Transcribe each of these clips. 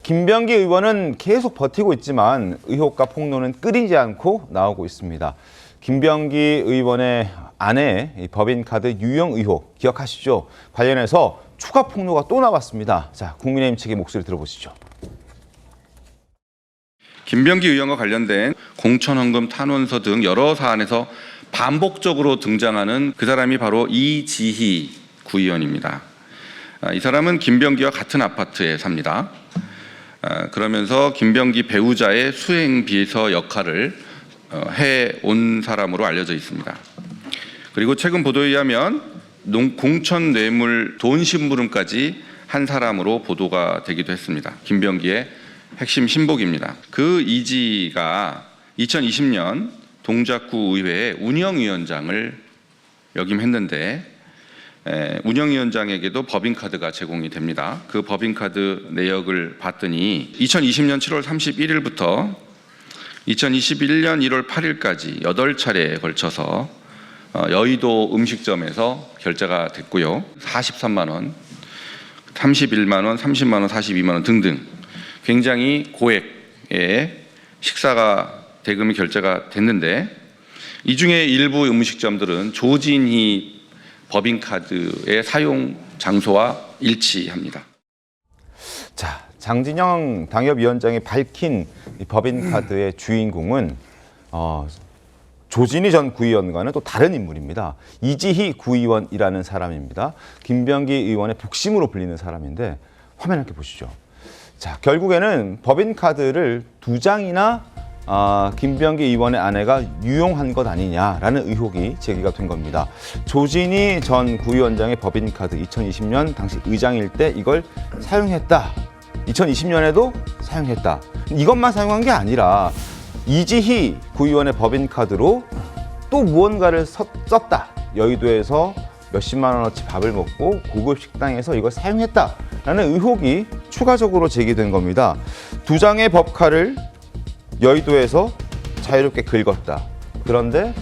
김병기 의원은 계속 버티고 있지만 의혹과 폭로는 끊이지 않고 나오고 있습니다. 김병기 의원의 아내 법인카드 유용 의혹 기억하시죠? 관련해서 추가 폭로가 또 나왔습니다. 자, 국민의힘 측의 목소리 들어보시죠. 김병기 의원과 관련된 공천헌금 탄원서 등 여러 사안에서 반복적으로 등장하는 그 사람이 바로 이지희 구의원입니다. 이 사람은 김병기와 같은 아파트에 삽니다. 그러면서 김병기 배우자의 수행비서 역할을 해온 사람으로 알려져 있습니다. 그리고 최근 보도에 의하면 공천 뇌물 돈 심부름까지 한 사람으로 보도가 되기도 했습니다. 김병기의 핵심 신복입니다. 그 이지가 2020년 동작구 의회의 운영위원장을 역임했는데 운영위원장에게도 법인카드가 제공이 됩니다. 그 법인카드 내역을 봤더니 2020년 7월 31일부터 2021년 1월 8일까지 8차례에 걸쳐서 여의도 음식점에서 결제가 됐고요. 43만 원, 31만 원, 30만 원, 42만 원 등등 굉장히 고액의 식사가 대금이 결제가 됐는데 이 중에 일부 음식점들은 조진희 법인카드의 사용 장소와 일치합니다. 자, 장진영 당협위원장이 밝힌 이 법인카드의 주인공은 조진희 전 구의원과는 또 다른 인물입니다. 이지희 구의원이라는 사람입니다. 김병기 의원의 복심으로 불리는 사람인데 화면 함께 보시죠. 자, 결국에는 법인카드를 2장이나 김병기 의원의 아내가 유용한 것 아니냐라는 의혹이 제기가 된 겁니다. 조진희 전 구의원장의 법인카드 2020년 당시 의장일 때 이걸 사용했다. 2020년에도 사용했다. 이것만 사용한 게 아니라 이지희 구의원의 법인카드로 또 무언가를 썼다. 여의도에서 몇십만 원어치 밥을 먹고 고급 식당에서 이걸 사용했다라는 의혹이 추가적으로 제기된 겁니다. 2장의 법카를 여의도에서 자유롭게 긁었다. 그런데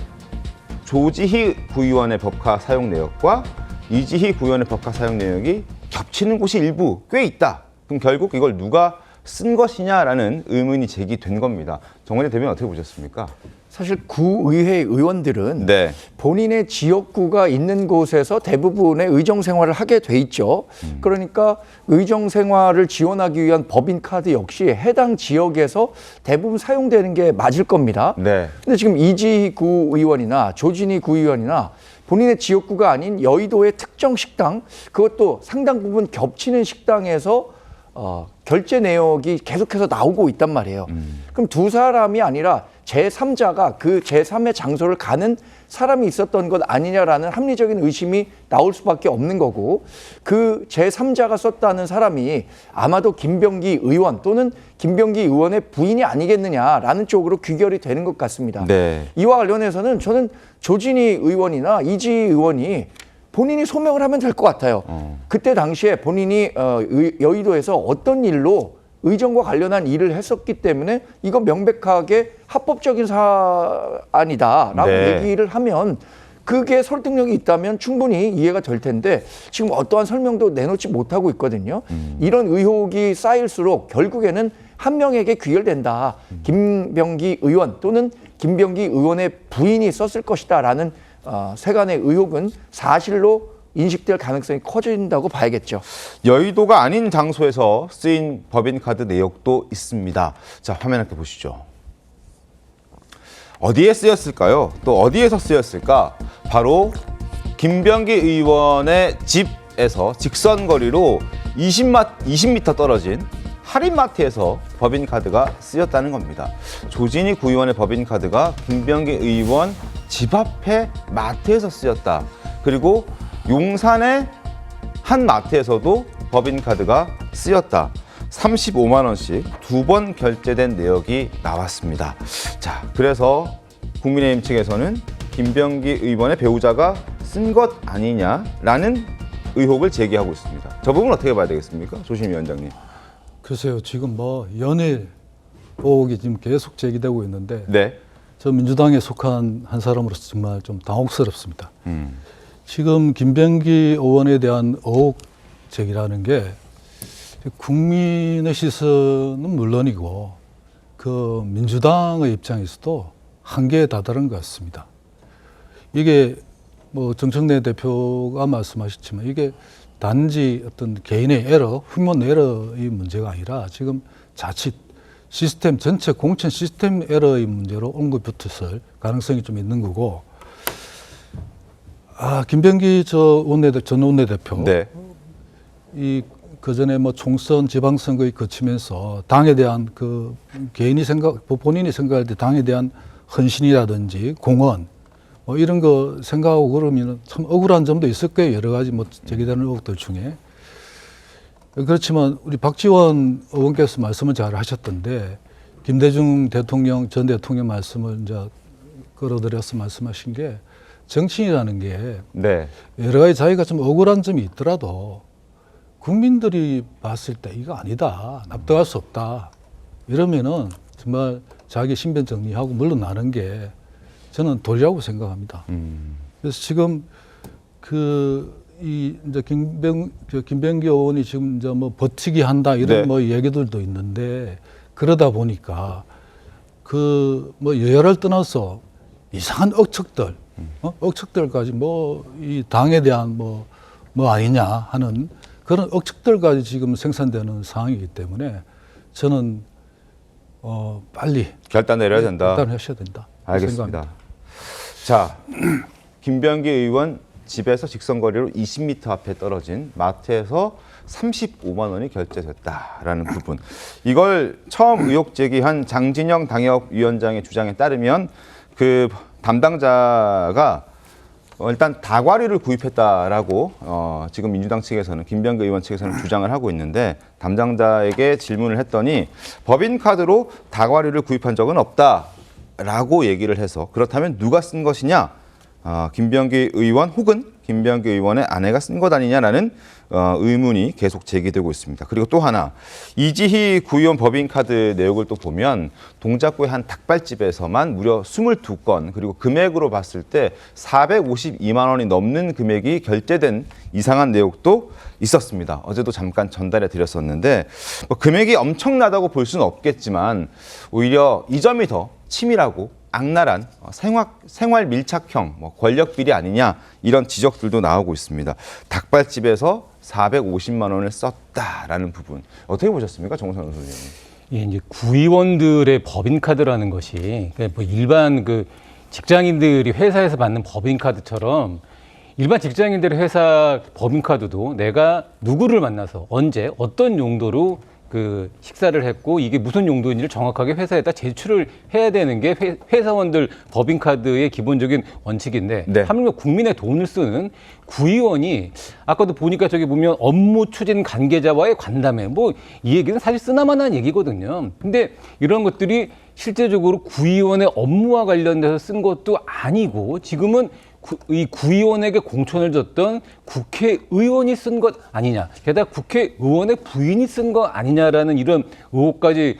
조지희 구의원의 법카 사용 내역과 이지희 구의원의 법카 사용 내역이 겹치는 곳이 일부 꽤 있다. 그럼 결국 이걸 누가 쓴 것이냐라는 의문이 제기된 겁니다. 정원희 대변인 어떻게 보셨습니까? 사실 구의회 의원들은 네. 본인의 지역구가 있는 곳에서 대부분의 의정 생활을 하게 돼 있죠. 그러니까 의정 생활을 지원하기 위한 법인카드 역시 해당 지역에서 대부분 사용되는 게 맞을 겁니다. 네. 근데 지금 이지희 구의원이나 조진희 구의원이나 본인의 지역구가 아닌 여의도의 특정 식당, 그것도 상당 부분 겹치는 식당에서 결제 내역이 계속해서 나오고 있단 말이에요. 그럼 두 사람이 아니라 제3자가 그 제3의 장소를 가는 사람이 있었던 것 아니냐라는 합리적인 의심이 나올 수밖에 없는 거고, 그 제3자가 썼다는 사람이 아마도 김병기 의원 또는 김병기 의원의 부인이 아니겠느냐라는 쪽으로 귀결이 되는 것 같습니다. 네. 이와 관련해서는 저는 조진희 의원이나 이지희 의원이 본인이 소명을 하면 될 것 같아요. 그때 당시에 본인이 여의도에서 어떤 일로 의정과 관련한 일을 했었기 때문에 이건 명백하게 합법적인 사안이다라고 네. 얘기를 하면 그게 설득력이 있다면 충분히 이해가 될 텐데 지금 어떠한 설명도 내놓지 못하고 있거든요. 이런 의혹이 쌓일수록 결국에는 한 명에게 귀결된다. 김병기 의원 또는 김병기 의원의 부인이 썼을 것이다라는 세간의 의혹은 사실로 인식될 가능성이 커진다고 봐야겠죠. 여의도가 아닌 장소에서 쓰인 법인카드 내역도 있습니다. 자, 화면 함께 보시죠. 어디에 쓰였을까요? 또 어디에서 쓰였을까? 바로 김병기 의원의 집에서 직선거리로 20m 떨어진 할인마트에서 법인카드가 쓰였다는 겁니다. 조진희 구의원의 법인카드가 김병기 의원 집 앞에 마트에서 쓰였다. 그리고 용산의 한 마트에서도 법인카드가 쓰였다. 35만 원씩 2번 결제된 내역이 나왔습니다. 자, 그래서 국민의힘 측에서는 김병기 의원의 배우자가 쓴 것 아니냐라는 의혹을 제기하고 있습니다. 저 부분 어떻게 봐야 되겠습니까? 조심 위원장님. 글쎄요, 지금 연일 의혹이 지금 계속 제기되고 있는데 네. 저 민주당에 속한 한 사람으로서 정말 좀 당혹스럽습니다. 지금 김병기 의원에 대한 의혹 제기라는 게 국민의 시선은 물론이고 그 민주당의 입장에서도 한계에 다다른 것 같습니다. 이게 뭐 정청래 대표가 말씀하셨지만 이게 단지 어떤 개인의 에러, 휴먼 에러의 문제가 아니라 지금 자칫 시스템 전체 공천 시스템 에러의 문제로 옹급붙었을 가능성이 좀 있는 거고. 김병기 전 원내대표. 네. 이 그전에 뭐 총선 지방선거에 거치면서 당에 대한 그 개인이 본인이 생각할 때 당에 대한 헌신이라든지 공헌 뭐 이런 거 생각하고 그러면 참 억울한 점도 있을 거예요. 여러 가지 뭐 제기되는 의혹들 중에. 그렇지만 우리 박지원 의원께서 말씀을 잘 하셨던데 김대중 전 대통령 말씀을 이제 끌어들여서 말씀하신 게 정치인이라는 게 네. 여러 가지 자기가 좀 억울한 점이 있더라도 국민들이 봤을 때 이거 아니다. 납득할 수 없다. 이러면은 정말 자기 신변 정리하고 물러나는 게 저는 도리라고 생각합니다. 그래서 지금 이제 김병기 의원이 지금 이제 뭐 버티기 한다 이런 네. 뭐 얘기들도 있는데 그러다 보니까 뭐 여야를 떠나서 이상한 억측들, 억측들까지 뭐 이 당에 대한 뭐 아니냐 하는 그런 억측들까지 지금 생산되는 상황이기 때문에 저는 빨리 결단 내려야 된다. 결단하셔야 된다. 알겠습니다. 자, 김병기 의원 집에서 직선거리로 20m 앞에 떨어진 마트에서 35만 원이 결제됐다라는 부분. 이걸 처음 의혹 제기한 장진영 당협위원장의 주장에 따르면 그 담당자가 일단 다과류를 구입했다라고 지금 민주당 측에서는 김병기 의원 측에서는 주장을 하고 있는데 담당자에게 질문을 했더니 법인카드로 다과류를 구입한 적은 없다라고 얘기를 해서 그렇다면 누가 쓴 것이냐? 김병기 의원 혹은 김병기 의원의 아내가 쓴 것 아니냐라는 의문이 계속 제기되고 있습니다. 그리고 또 하나 이지희 구의원 법인카드 내역을 또 보면 동작구의 한 닭발집에서만 무려 22건 그리고 금액으로 봤을 때 452만 원이 넘는 금액이 결제된 이상한 내용도 있었습니다. 어제도 잠깐 전달해 드렸었는데 뭐 금액이 엄청나다고 볼 수는 없겠지만 오히려 이 점이 더 치밀하고 악랄한 생활 밀착형 권력 비리 아니냐 이런 지적들도 나오고 있습니다. 닭발집에서 450만 원을 썼다라는 부분 어떻게 보셨습니까, 정우선 선생님? 예, 이제 구의원들의 법인카드라는 것이 뭐 일반 직장인들이 회사에서 받는 법인카드처럼 일반 직장인들의 회사 법인카드도 내가 누구를 만나서 언제 어떤 용도로 식사를 했고 이게 무슨 용도인지를 정확하게 회사에다 제출을 해야 되는 게 회사원들 법인카드의 기본적인 원칙인데 네. 하물며 국민의 돈을 쓰는 구의원이 아까도 보니까 저기 보면 업무 추진 관계자와의 간담회 뭐 이 얘기는 사실 쓰나마나한 얘기거든요. 근데 이런 것들이 실제적으로 구의원의 업무와 관련돼서 쓴 것도 아니고 지금은 이 구의원에게 공천을 줬던 국회의원이 쓴 것 아니냐, 게다가 국회의원의 부인이 쓴 것 아니냐라는 이런 의혹까지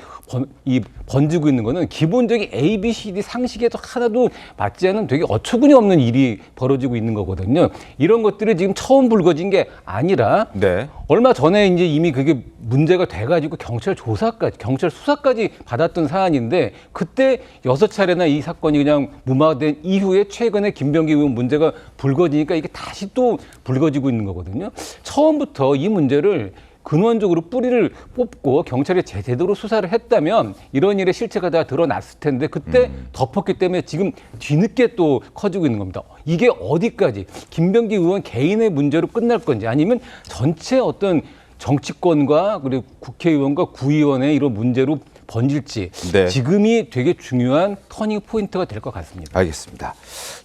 번지고 있는 거는 기본적인 A, B, C, D 상식에도 하나도 맞지 않는 되게 어처구니 없는 일이 벌어지고 있는 거거든요. 이런 것들이 지금 처음 불거진 게 아니라 네. 얼마 전에 이제 이미 그게 문제가 돼가지고 경찰 수사까지 받았던 사안인데 그때 6차례나 이 사건이 그냥 무마된 이후에 최근에 김병기 의원 문제가 불거지니까 이게 다시 또 불거지고 있는 거거든요. 처음부터 이 문제를 근원적으로 뿌리를 뽑고 경찰이 제대로 수사를 했다면 이런 일의 실체가 다 드러났을 텐데 그때 덮었기 때문에 지금 뒤늦게 또 커지고 있는 겁니다. 이게 어디까지 김병기 의원 개인의 문제로 끝날 건지 아니면 전체 어떤 정치권과 그리고 국회의원과 구의원의 이런 문제로 번질지 네. 지금이 되게 중요한 터닝 포인트가 될 것 같습니다. 알겠습니다.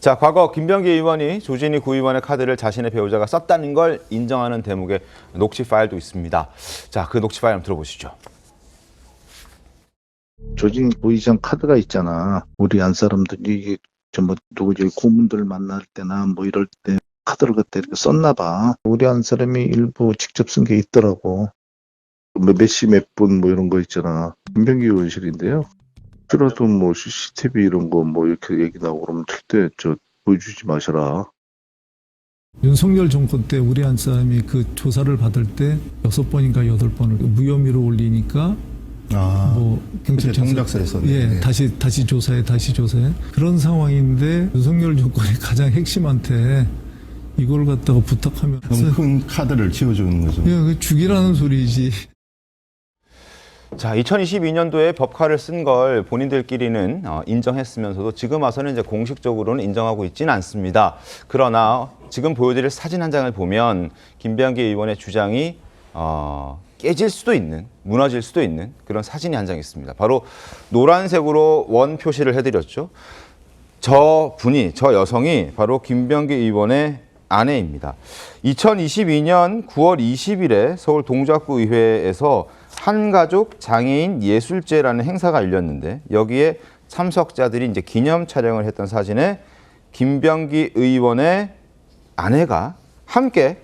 자, 과거 김병기 의원이 조진희 구의원의 카드를 자신의 배우자가 썼다는 걸 인정하는 대목의 녹취 파일도 있습니다. 자, 그 녹취 파일 한번 들어보시죠. 조진희 부의장 카드가 있잖아. 우리 안 사람들이 이게 뭐 누구 저기 고문들 만날 때나 뭐 이럴 때 카드를 그때 이렇게 썼나 봐. 우리 안 사람이 일부 직접 쓴 게 있더라고. 몇 시 몇 분 뭐 이런 거 있잖아. 김병기 의원실인데요. 그래도 뭐 CCTV 이런 거 뭐 이렇게 얘기 나오고 그러면 절대 보여주지 마셔라. 윤석열 정권 때 우리 한 사람이 그 조사를 받을 때 6번인가 8번을 무혐의로 올리니까 뭐 경찰청에서 동작서에서 예, 다시 조사해 그런 상황인데 윤석열 정권의 가장 핵심한테 이걸 갖다가 부탁하면 너무 큰 카드를 쥐어주는 거죠. 예, 그 죽이라는 소리지. 자, 2022년도에 법카를 쓴 걸 본인들끼리는 인정했으면서도 지금 와서는 이제 공식적으로는 인정하고 있지는 않습니다. 그러나 지금 보여드릴 사진 한 장을 보면 김병기 의원의 주장이 깨질 수도 있는, 무너질 수도 있는 그런 사진이 한 장 있습니다. 바로 노란색으로 원 표시를 해드렸죠. 저 여성이 바로 김병기 의원의 아내입니다. 2022년 9월 20일에 서울 동작구 의회에서 한가족 장애인 예술제라는 행사가 열렸는데 여기에 참석자들이 이제 기념 촬영을 했던 사진에 김병기 의원의 아내가 함께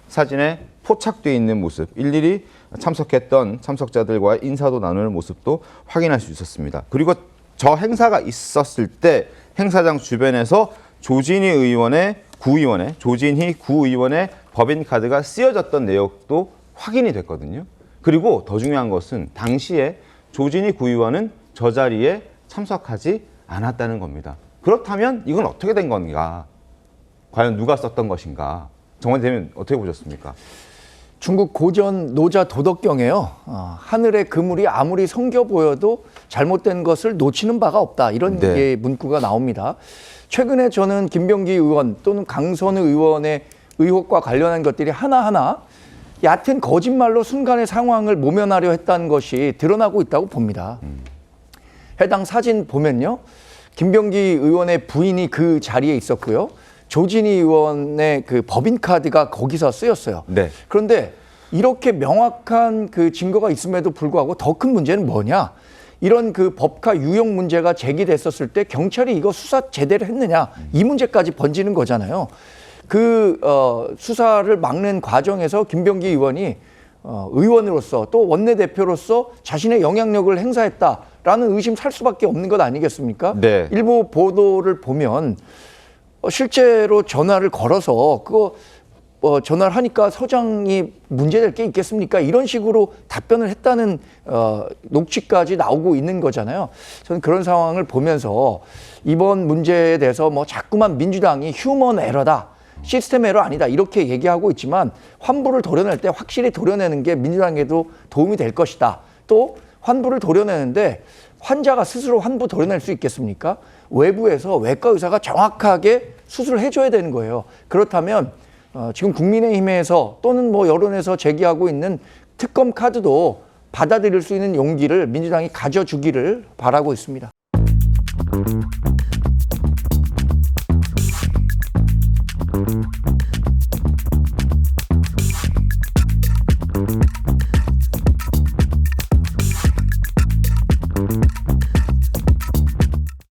사진에 포착되어 있는 모습, 일일이 참석했던 참석자들과의 인사도 나누는 모습도 확인할 수 있었습니다. 그리고 저 행사가 있었을 때 행사장 주변에서 조진희 구의원의 법인카드가 쓰여졌던 내역도 확인이 됐거든요. 그리고 더 중요한 것은 당시에 조진희 구의원은 저 자리에 참석하지 않았다는 겁니다. 그렇다면 이건 어떻게 된 건가? 과연 누가 썼던 것인가? 정원대님 어떻게 보셨습니까? 중국 고전 노자 도덕경에요. 하늘의 그물이 아무리 성겨 보여도 잘못된 것을 놓치는 바가 없다. 이런 네. 문구가 나옵니다. 최근에 저는 김병기 의원 또는 강선우 의원의 의혹과 관련한 것들이 하나하나 얕은 거짓말로 순간의 상황을 모면하려 했다는 것이 드러나고 있다고 봅니다. 해당 사진 보면요. 김병기 의원의 부인이 그 자리에 있었고요. 조진희 의원의 그 법인카드가 거기서 쓰였어요. 네. 그런데 이렇게 명확한 그 증거가 있음에도 불구하고 더 큰 문제는 뭐냐? 이런 그 법카 유용 문제가 제기됐었을 때 경찰이 이거 수사 제대로 했느냐? 이 문제까지 번지는 거잖아요. 그 수사를 막는 과정에서 김병기 의원이 의원으로서 또 원내대표로서 자신의 영향력을 행사했다라는 의심 살 수밖에 없는 것 아니겠습니까? 네. 일부 보도를 보면 실제로 전화를 걸어서 그거 전화를 하니까 서장이 문제될 게 있겠습니까? 이런 식으로 답변을 했다는 녹취까지 나오고 있는 거잖아요. 저는 그런 상황을 보면서 이번 문제에 대해서 뭐 자꾸만 민주당이 휴먼 에러다. 시스템 에러 아니다 이렇게 얘기하고 있지만 환부를 도려낼 때 확실히 도려내는 게 민주당에도 도움이 될 것이다. 또 환부를 도려내는데 환자가 스스로 환부 도려낼 수 있겠습니까? 외부에서 외과 의사가 정확하게 수술을 해줘야 되는 거예요. 그렇다면 지금 국민의힘에서 또는 뭐 여론에서 제기하고 있는 특검 카드도 받아들일 수 있는 용기를 민주당이 가져주기를 바라고 있습니다.